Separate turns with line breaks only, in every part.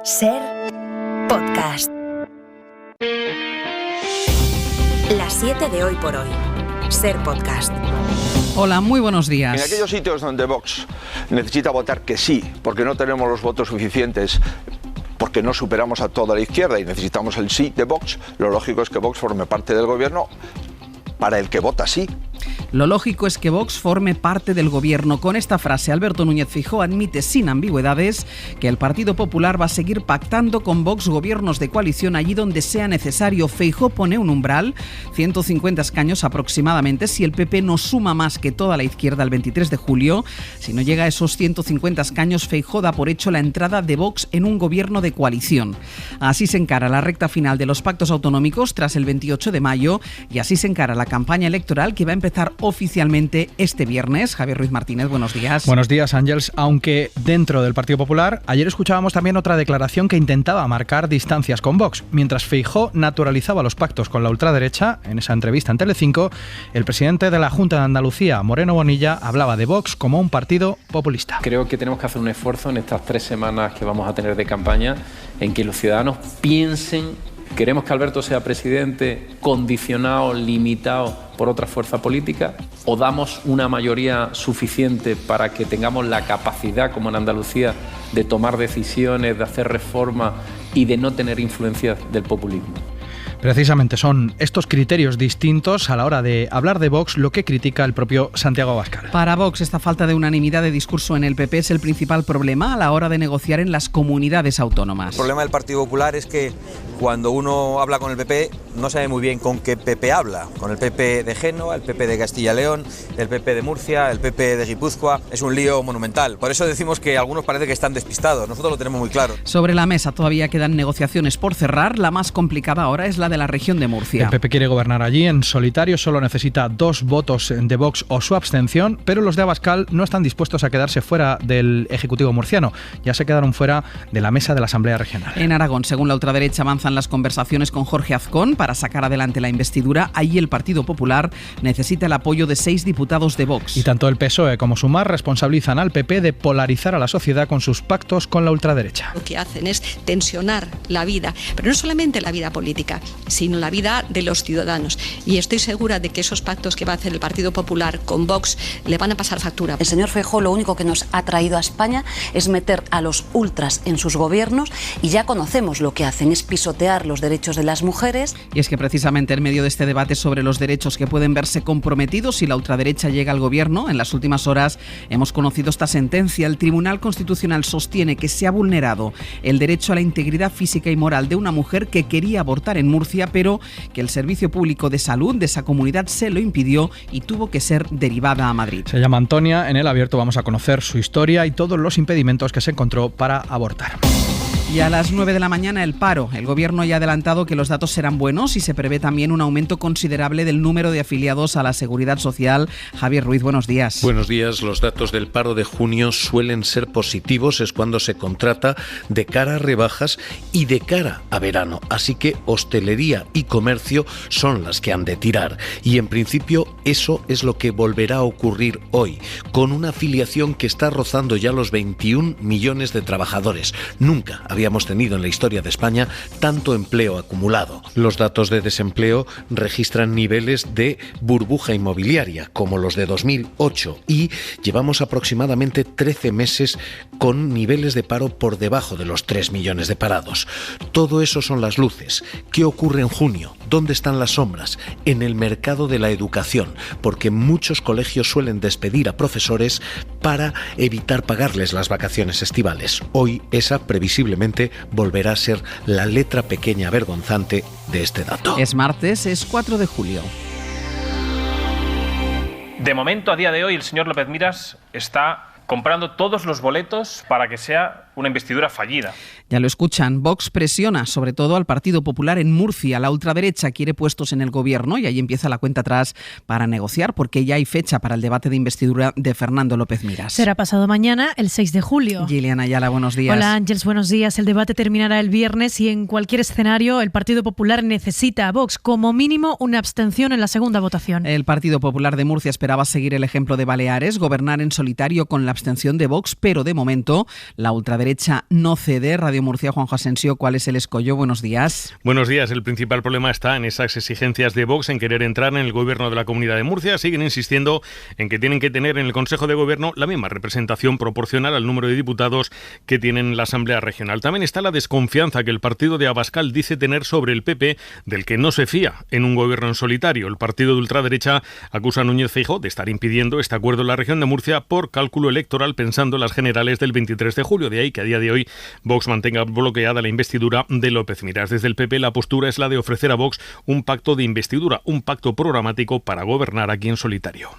Ser podcast. Las 7 de hoy por hoy. Ser podcast.
Hola, muy buenos días.
En aquellos sitios donde Vox necesita votar que sí, porque no tenemos los votos suficientes, porque no superamos a toda la izquierda y necesitamos el sí de Vox, lo lógico es que Vox forme parte del gobierno para el que vota sí.
Lo lógico es que Vox forme parte del gobierno. Con esta frase, Alberto Núñez Feijóo admite sin ambigüedades que el Partido Popular va a seguir pactando con Vox gobiernos de coalición allí donde sea necesario. Feijóo pone un umbral, 150 escaños aproximadamente, si el PP no suma más que toda la izquierda el 23 de julio. Si no llega a esos 150 escaños, Feijóo da por hecho la entrada de Vox en un gobierno de coalición. Así se encara la recta final de los pactos autonómicos tras el 28 de mayo y así se encara la campaña electoral que va a empezar oficialmente este viernes. Javier Ruiz Martínez, buenos días.
Buenos días, Ángels. Aunque dentro del Partido Popular, ayer escuchábamos también otra declaración que intentaba marcar distancias con Vox. Mientras Feijóo naturalizaba los pactos con la ultraderecha, en esa entrevista en Telecinco, el presidente de la Junta de Andalucía, Moreno Bonilla, hablaba de Vox como un partido populista.
Creo que tenemos que hacer un esfuerzo en estas 3 semanas que vamos a tener de campaña en que los ciudadanos piensen: ¿queremos que Alberto sea presidente condicionado, limitado por otra fuerza política? ¿O damos una mayoría suficiente para que tengamos la capacidad, como en Andalucía, de tomar decisiones, de hacer reformas y de no tener influencias del populismo?
Precisamente son estos criterios distintos a la hora de hablar de Vox lo que critica el propio Santiago Abascal.
Para Vox, esta falta de unanimidad de discurso en el PP es el principal problema a la hora de negociar en las comunidades autónomas.
El problema del Partido Popular es que cuando uno habla con el PP no sabe muy bien con qué PP habla. Con el PP de Génova, el PP de Castilla y León, el PP de Murcia, el PP de Guipúzcoa. Es un lío monumental. Por eso decimos que algunos parece que están despistados. Nosotros lo tenemos muy claro.
Sobre la mesa todavía quedan negociaciones por cerrar. La más complicada ahora es la de la región de Murcia.
El PP quiere gobernar allí en solitario, solo necesita 2 votos de Vox o su abstención, pero los de Abascal no están dispuestos a quedarse fuera del Ejecutivo murciano. Ya se quedaron fuera de la mesa de la Asamblea Regional.
En Aragón, según la ultraderecha, avanzan las conversaciones con Jorge Azcón para sacar adelante la investidura. Allí el Partido Popular necesita el apoyo de 6 diputados de Vox.
Y tanto el PSOE como Sumar responsabilizan al PP de polarizar a la sociedad con sus pactos con la ultraderecha.
Lo que hacen es tensionar la vida, pero no solamente la vida política, sino la vida de los ciudadanos. Y estoy segura de que esos pactos que va a hacer el Partido Popular con Vox le van a pasar factura.
El señor Feijóo lo único que nos ha traído a España es meter a los ultras en sus gobiernos y ya conocemos lo que hacen, es pisotear los derechos de las mujeres.
Y es que precisamente en medio de este debate sobre los derechos que pueden verse comprometidos si la ultraderecha llega al gobierno, en las últimas horas hemos conocido esta sentencia. El Tribunal Constitucional sostiene que se ha vulnerado el derecho a la integridad física y moral de una mujer que quería abortar en Murcia, pero que el Servicio Público de Salud de esa comunidad se lo impidió y tuvo que ser derivada a Madrid.
Se llama Antonia. En El Abierto vamos a conocer su historia y todos los impedimentos que se encontró para abortar.
Y a las 9 de la mañana el paro. El gobierno ya ha adelantado que los datos serán buenos y se prevé también un aumento considerable del número de afiliados a la Seguridad Social. Javier Ruiz, buenos días.
Buenos días. Los datos del paro de junio suelen ser positivos. Es cuando se contrata de cara a rebajas y de cara a verano. Así que hostelería y comercio son las que han de tirar. Y en principio eso es lo que volverá a ocurrir hoy, con una afiliación que está rozando ya los 21 millones de trabajadores. Nunca habíamos tenido en la historia de España tanto empleo acumulado. Los datos de desempleo registran niveles de burbuja inmobiliaria como los de 2008 y llevamos aproximadamente 13 meses con niveles de paro por debajo de los 3 millones de parados. Todo eso son las luces. ¿Qué ocurre en junio? ¿Dónde están las sombras? En el mercado de la educación, porque muchos colegios suelen despedir a profesores para evitar pagarles las vacaciones estivales. Hoy esa previsiblemente volverá a ser la letra pequeña vergonzante de este dato.
Es martes, es 4 de julio.
De momento, a día de hoy, el señor López Miras está comprando todos los boletos para que sea una investidura fallida.
Ya lo escuchan, Vox presiona sobre todo al Partido Popular en Murcia. La ultraderecha quiere puestos en el gobierno y ahí empieza la cuenta atrás para negociar porque ya hay fecha para el debate de investidura de Fernando López Miras.
Será pasado mañana, el 6 de julio.
Gillian Ayala, buenos días.
Hola Ángels, buenos días. El debate terminará el viernes y en cualquier escenario el Partido Popular necesita a Vox como mínimo una abstención en la segunda votación.
El Partido Popular de Murcia esperaba seguir el ejemplo de Baleares, gobernar en solitario con la abstención de Vox, pero de momento la ultraderecha ultraderecha no cede. Radio Murcia, Juanjo Asensio, ¿cuál es el escollo? Buenos días.
Buenos días. El principal problema está en esas exigencias de Vox en querer entrar en el gobierno de la Comunidad de Murcia. Siguen insistiendo en que tienen que tener en el Consejo de Gobierno la misma representación proporcional al número de diputados que tienen la Asamblea Regional. También está la desconfianza que el partido de Abascal dice tener sobre el PP, del que no se fía en un gobierno en solitario. El partido de ultraderecha acusa a Núñez Feijóo de estar impidiendo este acuerdo en la región de Murcia por cálculo electoral pensando en las generales del 23 de julio. De ahí que a día de hoy Vox mantenga bloqueada la investidura de López Miras. Desde el PP la postura es la de ofrecer a Vox un pacto de investidura, un pacto programático para gobernar aquí en solitario.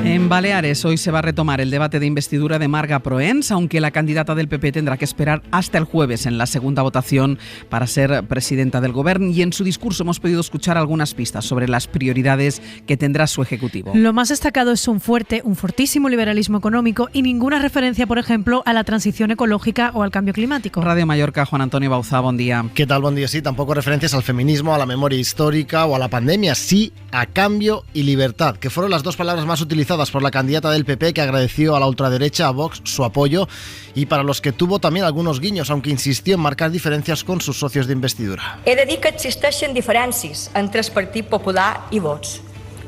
En Baleares hoy se va a retomar el debate de investidura de Marga Proens, aunque la candidata del PP tendrá que esperar hasta el jueves en la segunda votación para ser presidenta del Gobierno, y en su discurso hemos podido escuchar algunas pistas sobre las prioridades que tendrá su ejecutivo.
Lo más destacado es un fortísimo liberalismo económico y ninguna referencia, por ejemplo, a la transición ecológica o al cambio climático.
Radio Mallorca, Juan Antonio Bauzá, buen día.
¿Qué tal? Buen día. Sí, tampoco referencias al feminismo, a la memoria histórica o a la pandemia, sí a cambio y libertad, que fueron las dos palabras más utilizadas por la candidata del PP, que agradeció a la ultraderecha, a Vox, su apoyo, y para los que tuvo también algunos guiños, aunque insistió en marcar diferencias con sus socios de investidura.
He de dir que existeixen diferències entre el Partit Popular i Vox.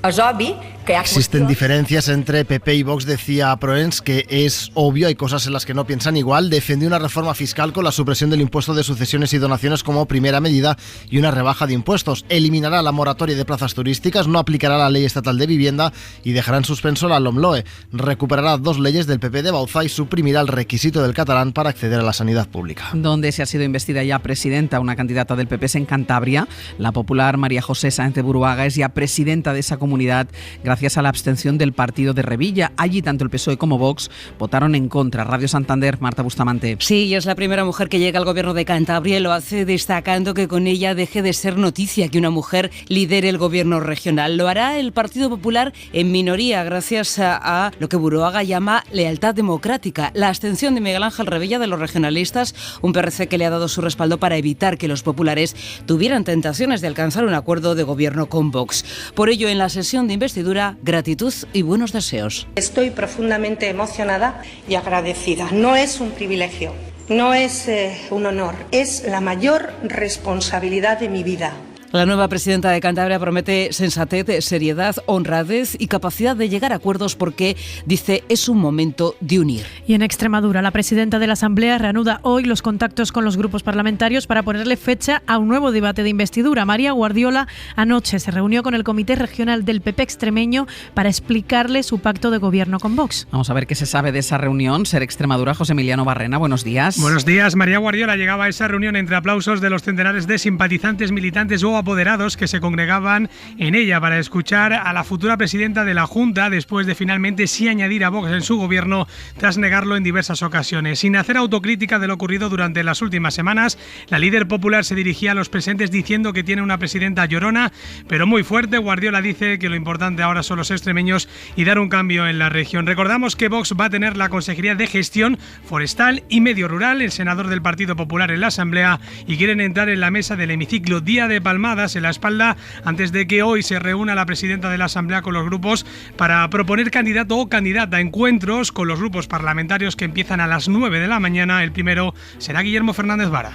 És obvi que
existen diferencias entre PP y Vox, decía Proens, que es obvio, hay cosas en las que no piensan igual. Defendió una reforma fiscal con la supresión del impuesto de sucesiones y donaciones como primera medida y una rebaja de impuestos. Eliminará la moratoria de plazas turísticas, no aplicará la ley estatal de vivienda y dejará en suspenso la LOMLOE. Recuperará dos leyes del PP de Bauzá y suprimirá el requisito del catalán para acceder a la sanidad pública.
Donde se ha sido investida ya presidenta una candidata del PP es en Cantabria. La popular María José Sáenz de Buruaga es ya presidenta de esa comunidad gracias a la abstención del partido de Revilla. Allí tanto el PSOE como Vox votaron en contra. Radio Santander, Marta Bustamante.
Sí, y es la primera mujer que llega al gobierno de Cantabria y lo hace destacando que con ella deje de ser noticia que una mujer lidere el gobierno regional. Lo hará el Partido Popular en minoría gracias a lo que Buruaga llama lealtad democrática. La abstención de Miguel Ángel Revilla de los regionalistas, un PRC que le ha dado su respaldo para evitar que los populares tuvieran tentaciones de alcanzar un acuerdo de gobierno con Vox. Por ello, en la sesión de investidura, gratitud y buenos deseos.
Estoy profundamente emocionada y agradecida. No es un privilegio, no es un honor, es la mayor responsabilidad de mi vida.
La nueva presidenta de Cantabria promete sensatez, seriedad, honradez y capacidad de llegar a acuerdos porque, dice, es un momento de unir.
Y en Extremadura, la presidenta de la Asamblea reanuda hoy los contactos con los grupos parlamentarios para ponerle fecha a un nuevo debate de investidura. María Guardiola anoche se reunió con el Comité Regional del PP extremeño para explicarle su pacto de gobierno con Vox.
Vamos a ver qué se sabe de esa reunión. Ser Extremadura, José Emiliano Barrena, buenos días.
Buenos días. María Guardiola llegaba a esa reunión entre aplausos de los centenares de simpatizantes, militantes o apoderados que se congregaban en ella para escuchar a la futura presidenta de la Junta después de finalmente sí añadir a Vox en su gobierno tras negarlo en diversas ocasiones. Sin hacer autocrítica de lo ocurrido durante las últimas semanas, la líder popular se dirigía a los presentes diciendo que tiene una presidenta llorona, pero muy fuerte. Guardiola dice que lo importante ahora son los extremeños y dar un cambio en la región. Recordamos que Vox va a tener la Consejería de Gestión Forestal y Medio Rural, el senador del Partido Popular en la Asamblea, y quieren entrar en la mesa del hemiciclo. Día de palmadas en la espalda antes de que hoy se reúna la presidenta de la Asamblea con los grupos para proponer candidato o candidata. Encuentros con los grupos parlamentarios que empiezan a las 9 de la mañana. El primero será Guillermo Fernández Vara.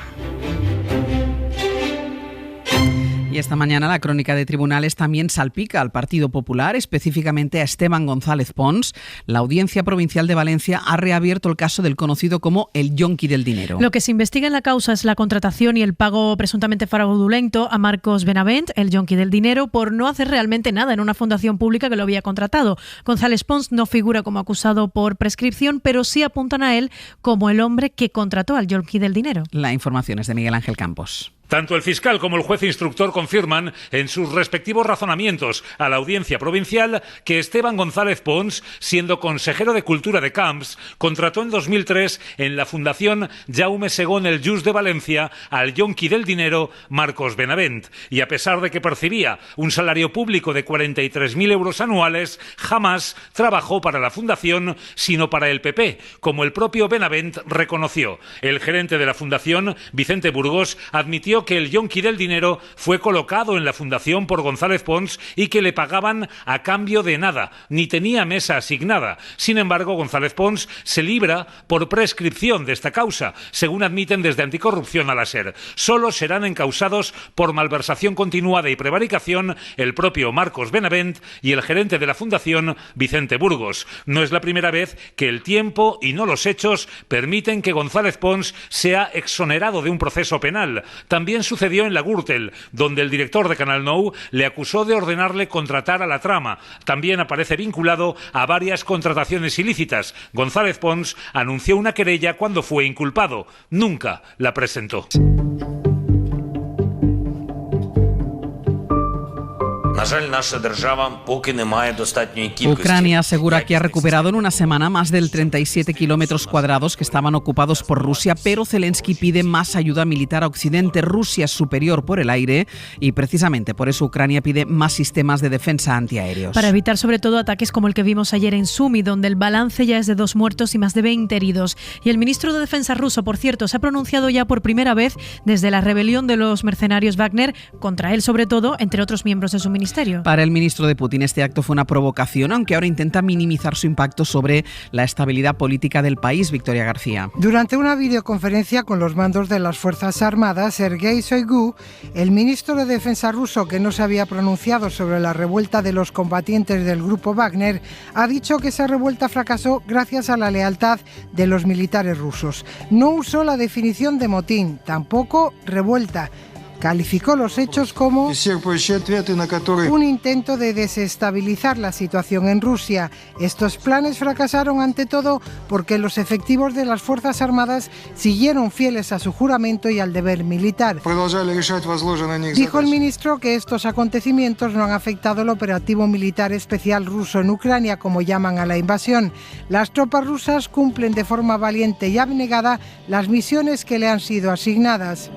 Y esta mañana la crónica de tribunales también salpica al Partido Popular, específicamente a Esteban González Pons. La Audiencia Provincial de Valencia ha reabierto el caso del conocido como el yonki del dinero.
Lo que se investiga en la causa es la contratación y el pago presuntamente fraudulento a Marcos Benavent, el yonki del dinero, por no hacer realmente nada en una fundación pública que lo había contratado. González Pons no figura como acusado por prescripción, pero sí apuntan a él como el hombre que contrató al yonki del dinero.
La información es de Miguel Ángel Campos.
Tanto el fiscal como el juez instructor confirman en sus respectivos razonamientos a la audiencia provincial que Esteban González Pons, siendo consejero de Cultura de Camps, contrató en 2003 en la Fundación Jaume II el Just de Valencia al yonki del dinero Marcos Benavent. Y a pesar de que percibía un salario público de 43.000 euros anuales, jamás trabajó para la Fundación, sino para el PP, como el propio Benavent reconoció. El gerente de la Fundación, Vicente Burgos, admitió denunció que el yonki del dinero fue colocado en la fundación por González Pons y que le pagaban a cambio de nada, ni tenía mesa asignada. Sin embargo, González Pons se libra por prescripción de esta causa, según admiten desde Anticorrupción a la SER. Solo serán encausados por malversación continuada y prevaricación el propio Marcos Benavent y el gerente de la fundación, Vicente Burgos. No es la primera vez que el tiempo y no los hechos permiten que González Pons sea exonerado de un proceso penal. También sucedió en la Gürtel, donde el director de Canal Nou le acusó de ordenarle contratar a la trama. También aparece vinculado a varias contrataciones ilícitas. González Pons anunció una querella cuando fue inculpado. Nunca la presentó.
Ucrania asegura que ha recuperado en una semana más del 37 kilómetros cuadrados que estaban ocupados por Rusia, pero Zelensky pide más ayuda militar a Occidente. Rusia es superior por el aire y precisamente por eso Ucrania pide más sistemas de defensa antiaéreos.
Para evitar sobre todo ataques como el que vimos ayer en Sumy, donde el balance ya es de 2 muertos y más de 20 heridos. Y el ministro de Defensa ruso, por cierto, se ha pronunciado ya por primera vez desde la rebelión de los mercenarios Wagner, contra él sobre todo, entre otros miembros de su ministerio.
Para el ministro de Putin este acto fue una provocación, aunque ahora intenta minimizar su impacto sobre la estabilidad política del país. Victoria García.
Durante una videoconferencia con los mandos de las Fuerzas Armadas, Sergei Shoigu, el ministro de Defensa ruso, que no se había pronunciado sobre la revuelta de los combatientes del grupo Wagner, ha dicho que esa revuelta fracasó gracias a la lealtad de los militares rusos. No usó la definición de motín, tampoco revuelta. Calificó los hechos como un intento de desestabilizar la situación en Rusia. Estos planes fracasaron ante todo porque los efectivos de las Fuerzas Armadas siguieron fieles a su juramento y al deber militar. Dijo el ministro que estos acontecimientos no han afectado el operativo militar especial ruso en Ucrania, como llaman a la invasión. Las tropas rusas cumplen de forma valiente y abnegada las misiones que le han sido asignadas.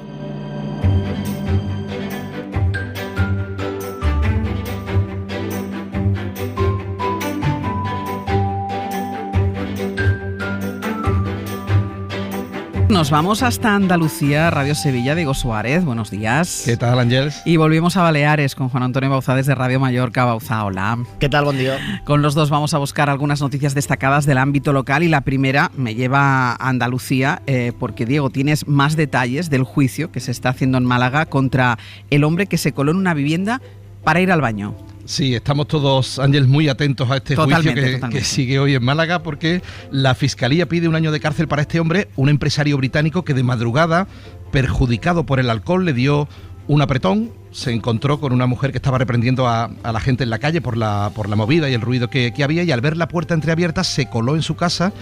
Nos vamos hasta Andalucía, Radio Sevilla, Diego Suárez, buenos días.
¿Qué tal, Ángels?
Y volvemos a Baleares con Juan Antonio Bauzá desde Radio Mallorca. Bauzá, hola.
¿Qué tal, buen día?
Con los dos vamos a buscar algunas noticias destacadas del ámbito local y la primera me lleva a Andalucía porque, Diego, tienes más detalles del juicio que se está haciendo en Málaga contra el hombre que se coló en una vivienda para ir al baño.
Sí, estamos todos, Ángel, muy atentos a este juicio que sigue hoy en Málaga, porque la Fiscalía pide 1 año de cárcel para este hombre, un empresario británico que de madrugada, perjudicado por el alcohol, le dio un apretón, se encontró con una mujer que estaba reprendiendo a la gente en la calle por la movida y el ruido que había, y al ver la puerta entreabierta se coló en su casa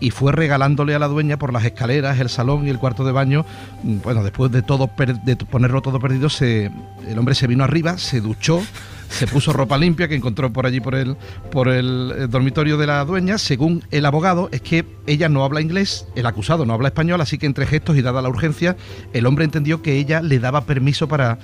y fue regalándole a la dueña por las escaleras, el salón y el cuarto de baño. Bueno, después de ponerlo todo perdido, el hombre se vino arriba, se duchó, se puso ropa limpia que encontró por allí por el dormitorio de la dueña. Según el abogado, es que ella no habla inglés, el acusado no habla español, así que entre gestos y dada la urgencia, el hombre entendió que ella le daba permiso para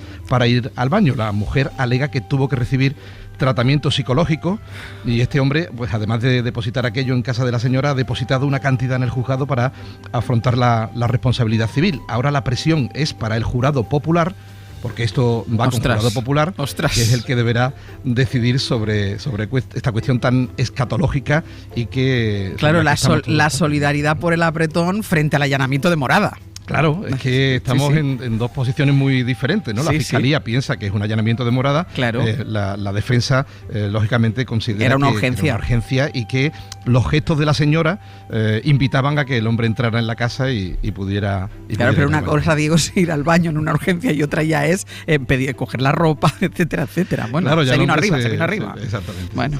ir al baño. La mujer alega que tuvo que recibir tratamiento psicológico y este hombre, pues además de depositar aquello en casa de la señora, ha depositado una cantidad en el juzgado para afrontar la responsabilidad civil. Ahora la presión es para el jurado popular, porque esto va con jurado popular, que es el que deberá decidir sobre esta cuestión tan escatológica y que...
Claro, la solidaridad por el apretón frente al allanamiento de morada.
Claro, es que estamos en dos posiciones muy diferentes, ¿no? La Fiscalía piensa que es un allanamiento de morada,
claro.
La defensa, lógicamente, considera
era una
que
urgencia.
Era una urgencia y que los gestos de la señora invitaban a que el hombre entrara en la casa y pudiera...
Claro, pero una cosa, Diego, es ir al baño en una urgencia y otra ya es coger la ropa, etcétera, etcétera. Bueno,
claro,
se vino arriba.
Exactamente.
Bueno,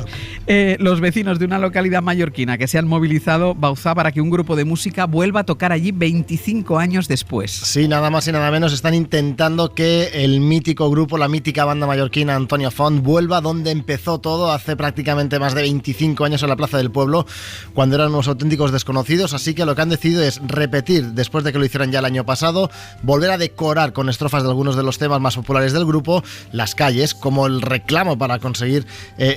los vecinos de una localidad mallorquina que se han movilizado, Bauzá, para que un grupo de música vuelva a tocar allí 25 años después.
Sí, nada más y nada menos están intentando que el mítico grupo, la mítica banda mallorquina Antonio Font, vuelva donde empezó todo hace prácticamente más de 25 años en la Plaza del Pueblo, cuando eran unos auténticos desconocidos. Así que lo que han decidido es repetir, después de que lo hicieran ya el año pasado, volver a decorar con estrofas de algunos de los temas más populares del grupo las calles, como el reclamo para conseguir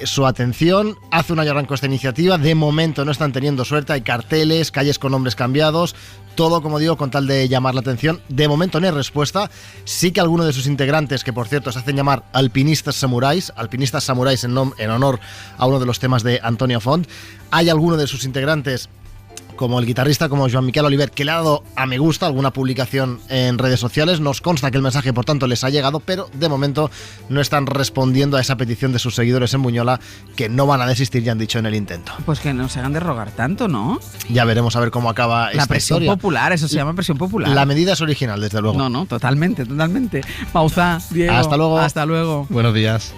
su atención. Hace un año arrancó esta iniciativa, de momento no están teniendo suerte, hay carteles, calles con nombres cambiados, todo, como digo, con tal de llamar la atención. De momento no hay respuesta. Sí que algunos de sus integrantes, que por cierto se hacen llamar alpinistas samuráis en honor a uno de los temas de Antonio Font, hay alguno de sus integrantes, como el guitarrista, como Joan Miquel Oliver, que le ha dado a me gusta alguna publicación en redes sociales. Nos consta que el mensaje, por tanto, les ha llegado, pero de momento no están respondiendo a esa petición de sus seguidores en Buñola, que no van a desistir, ya han dicho, en el intento.
Pues que no se hagan de rogar tanto, ¿no?
Ya veremos a ver cómo acaba esta historia.
La presión popular, eso se llama presión popular.
La medida es original, desde luego.
No, totalmente. Pausa, Diego.
Hasta luego.
Buenos días.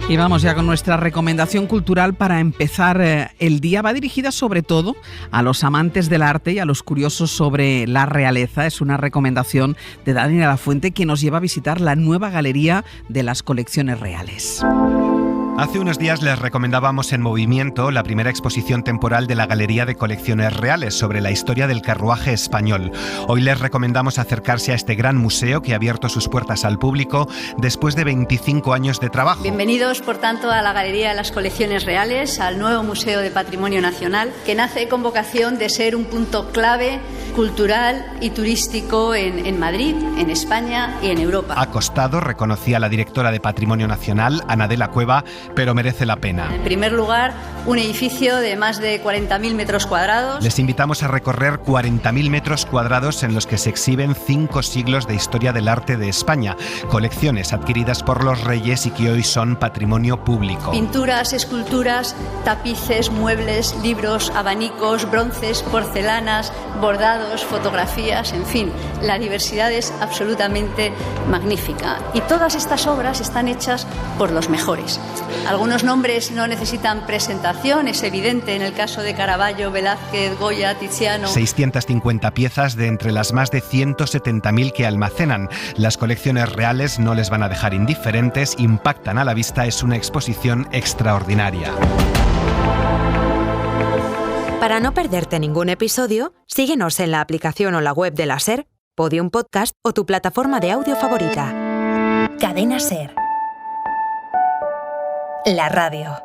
Y vamos ya con nuestra recomendación cultural para empezar el día. Va dirigida sobre todo a los amantes del arte y a los curiosos sobre la realeza. Es una recomendación de Dani de la Fuente, que nos lleva a visitar la nueva galería de las colecciones reales.
Hace unos días les recomendábamos En Movimiento, la primera exposición temporal de la Galería de Colecciones Reales sobre la historia del carruaje español. Hoy les recomendamos acercarse a este gran museo que ha abierto sus puertas al público después de 25 años de trabajo.
Bienvenidos, por tanto, a la Galería de las Colecciones Reales, al nuevo Museo de Patrimonio Nacional, que nace con vocación de ser un punto clave cultural y turístico en Madrid, en España y en Europa.
Ha costado, reconocía la directora de Patrimonio Nacional, Ana de la Cueva, pero merece la pena.
En primer lugar, un edificio de más de 40.000 metros cuadrados.
Les invitamos a recorrer 40.000 metros cuadrados en los que se exhiben 5 siglos de historia del arte de España, colecciones adquiridas por los reyes y que hoy son patrimonio público.
Pinturas, esculturas, tapices, muebles, libros, abanicos, bronces, porcelanas, bordados, fotografías, en fin, la diversidad es absolutamente magnífica. Y todas estas obras están hechas por los mejores. Algunos nombres no necesitan presentación, es evidente en el caso de Caravaggio, Velázquez, Goya, Tiziano.
650 piezas de entre las más de 170.000 que almacenan. Las colecciones reales no les van a dejar indiferentes, impactan a la vista, es una exposición extraordinaria.
Para no perderte ningún episodio, síguenos en la aplicación o la web de la SER, Podium Podcast o tu plataforma de audio favorita. Cadena SER. La radio.